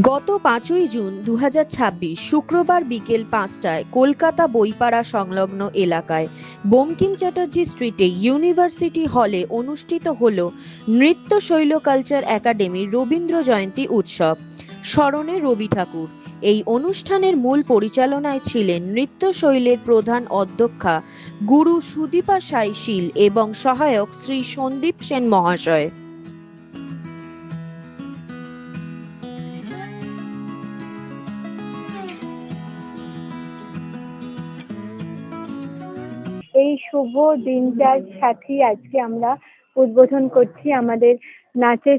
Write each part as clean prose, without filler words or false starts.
গত ৫ই জুন ২০২৬ শুক্রবার বিকেল ৫টায় কলকাতা বইপাড়া সংলগ্ন এলাকায় বঙ্কিম চ্যাটার্জি স্ট্রিটে ইউনিভার্সিটি হলে অনুষ্ঠিত হল নৃত্য শৈল কালচার একাডেমির রবীন্দ্র জয়ন্তী উৎসব স্মরণে রবি ঠাকুর। এই অনুষ্ঠানের মূল পরিচালনায় ছিলেন নৃত্য শৈলের প্রধান অধ্যক্ষা গুরু সুদীপা সাই শীল এবং সহায়ক শ্রী সন্দীপ সেন মহাশয়। এই শুভ দিনটার সাথেই আজকে আমরা উদ্বোধন করছি আমাদের নাচের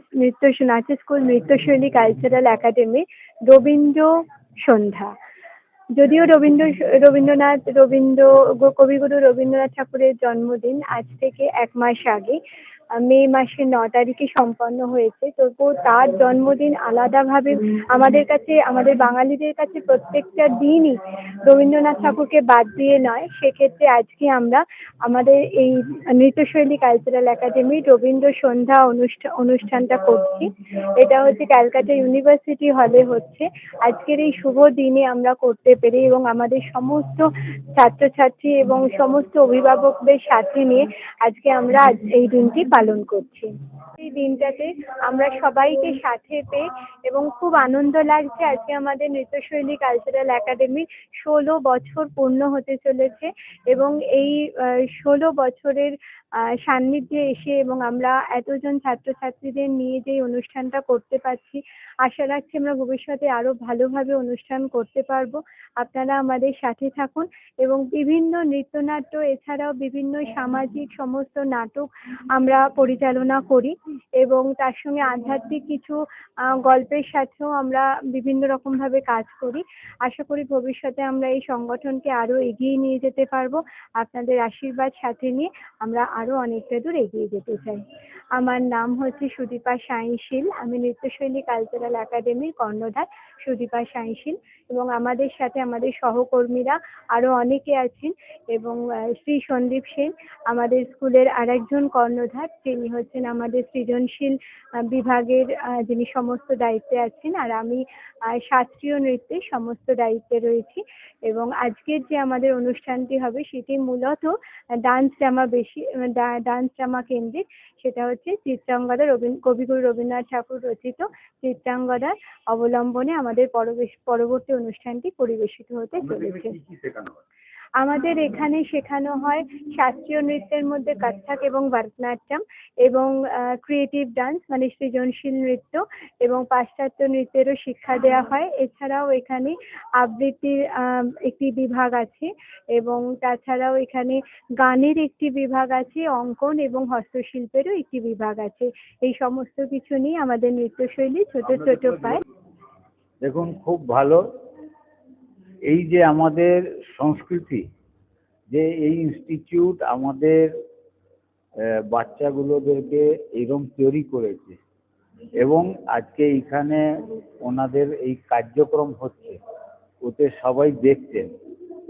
স্কুল নৃত্যশৈলী কালচারাল একাডেমি রবীন্দ্র সন্ধ্যা। যদিও কবিগুরু রবীন্দ্রনাথ ঠাকুরের জন্মদিন আজ থেকে 1 মাস আগে মে মাসের 9 তারিখে সম্পন্ন হয়েছে, তবুও তার জন্মদিন আলাদাভাবে আমাদের বাঙালিদের কাছে প্রত্যেকটা দিনই রবীন্দ্রনাথ ঠাকুরকে বাদ দিয়ে নয়। সেক্ষেত্রে আজকে আমরা আমাদের এই নৃত্যশৈলী কালচারাল একাডেমির রবীন্দ্র সন্ধ্যা অনুষ্ঠানটা করছি। এটা হচ্ছে ক্যালকাটা ইউনিভার্সিটি হলে হচ্ছে। আজকের এই শুভ দিনে আমরা করতে পেরে এবং আমাদের সমস্ত ছাত্রছাত্রী এবং সমস্ত অভিভাবকদের সাথে নিয়ে আজকে আমরা এই দিনটি পালন করছি। এই দিনটাতে আমরা সবাইকে সাথে পেয়ে এবং খুব আনন্দ লাগছে। আজকে আমাদের নৃত্যশৈলী কালচারাল একাডেমির 16 বছর পূর্ণ হতে চলেছে এবং এই 16 বছরের সান্নিধ্যে এসে এবং আমরা এতজন ছাত্রছাত্রীদের নিয়ে যে অনুষ্ঠানটা করতে পারছি, আশা রাখছি আমরা ভবিষ্যতে আরো ভালোভাবে অনুষ্ঠান করতে পারবো। আপনারা আমাদের সাথে থাকুন এবং বিভিন্ন নৃত্যনাট্য এছাড়াও বিভিন্ন সামাজিক সমস্ত নাটক আমরা পরিচালনা করি এবং তার সঙ্গে আধ্যাত্মিক কিছু গল্পের সাথেও আমরা বিভিন্ন রকম ভাবে কাজ করি। আশা করি ভবিষ্যতে আমরা এই সংগঠনকে আরো এগিয়ে নিয়ে যেতে পারবো। আপনাদের আশীর্বাদ সাথে নিয়ে আমরা আরো অনেকটা দূর এগিয়ে যেতে চাই। আমার নাম হচ্ছে সুদীপা সাই শীল। আমি নৃত্যশৈলী কালচারাল একাডেমির কর্ণধার সুদীপা সাই শীল এবং আমাদের সাথে আমাদের সহকর্মীরা আরো অনেকে আছেন এবং শ্রী সন্দীপ সেন আমাদের স্কুলের আরেকজন কর্ণধার, তিনি হচ্ছেন আমাদের সৃজনশীল বিভাগের যিনি সমস্ত দায়িত্বে আছেন, আর আমি শাস্ত্রীয় নৃত্যের সমস্ত দায়িত্বে রয়েছি। এবং আজকের যে আমাদের অনুষ্ঠানটি হবে সেটি মূলত ডান্স ড্রামা কেন্দ্রিক। সেটা হচ্ছে চিত্রাঙ্গদা কবিগুরু রবীন্দ্রনাথ ঠাকুর রচিত চিত্রাঙ্গদার অবলম্বনে আমাদের পরবর্তী অনুষ্ঠানটি পরিবেশিত হতে চলেছে। আমাদের এখানে শেখানো হয় শাস্ত্রীয় নৃত্যের মধ্যে কত্থক এবং ভরতনাট্যম এবং ক্রিয়েটিভ ডান্স মানে সৃজনশীল নৃত্য এবং পাশ্চাত্য নৃত্যেরও শিক্ষা দেওয়া হয়। এছাড়াও এখানে আবৃত্তির একটি বিভাগ আছে এবং তাছাড়াও এখানে গানের একটি বিভাগ আছে, অঙ্কন এবং হস্তশিল্পেরও একটি বিভাগ আছে। এই সমস্ত কিছু নিয়ে আমাদের নৃত্যশৈলী ছোট ছোট পায়। দেখুন, খুব ভালো। এই যে আমাদের সংস্কৃতি, যে এই ইনস্টিটিউট আমাদের বাচ্চাগুলোদেরকে এরকম তৈরি করেছে এবং আজকে এইখানে ওনাদের এই কার্যক্রম হচ্ছে, ওতে সবাই দেখছেন।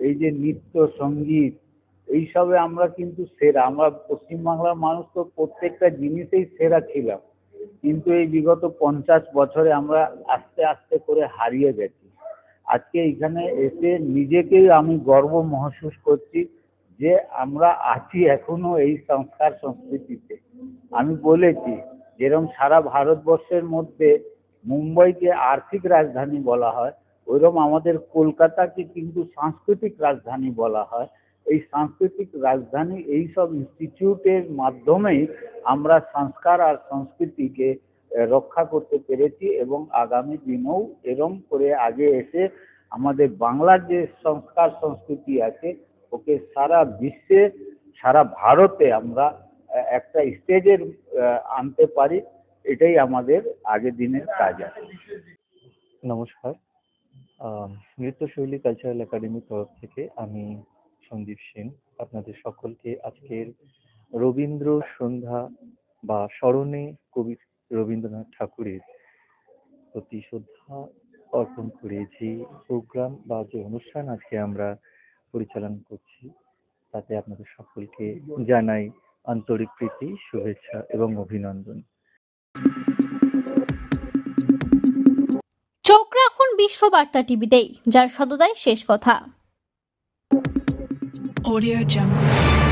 এই যে নৃত্য সঙ্গীত এইসবে আমরা কিন্তু সেরা, আমরা পশ্চিমবাংলার মানুষ তো প্রত্যেকটা জিনিসেই সেরা ছিলাম, কিন্তু এই বিগত 50 বছরে আমরা আস্তে আস্তে করে হারিয়ে গেছি। আজকে এখানে এসে নিজেকেই আমি গর্ব মহসুস করছি যে আমরা আছি এখনো এই সংস্কার সংস্কৃতিতে। আমি বলেছি যেরকম সারা ভারতবর্ষের মধ্যে মুম্বাইকে আর্থিক রাজধানী বলা হয়, ওইরকম আমাদের কলকাতাকে কিন্তু সাংস্কৃতিক রাজধানী বলা হয়। এই সাংস্কৃতিক রাজধানী এই সব ইনস্টিটিউটের মাধ্যমেই আমরা সংস্কার আর সংস্কৃতিকে রক্ষা করতে পেরেছি এবং আগামী দিনেও এরম করে আগে এসে আমাদের বাংলার যে সংস্কার সংস্কৃতি আছে ওকে সারা বিশ্বে, সারা ভারতে আমরা একটা স্টেজের আনতে পারি, এটাই আমাদের আগের দিনের কাজ আছে। নমস্কার, নৃত্যশৈলী কালচারাল একাডেমির তরফ থেকে আমি সন্দীপ সেন আপনাদের সকলকে আজকের রবীন্দ্র সন্ধ্যা বা স্মরণে কবি রবীন্দ্রনাথ ঠাকুরের প্রতি শ্রদ্ধা অর্পণ করে যে প্রোগ্রাম বা যে অনুষ্ঠান আজকে আমরা পরিচালনা করছি তাতে আপনাদের সকলকে জানাই আন্তরিক প্রীতি, শুভেচ্ছা এবং অভিনন্দন। চোখ বিশ্ববার্তা টিভিতেই, যার সততাই শেষ কথা। Audio Jungle.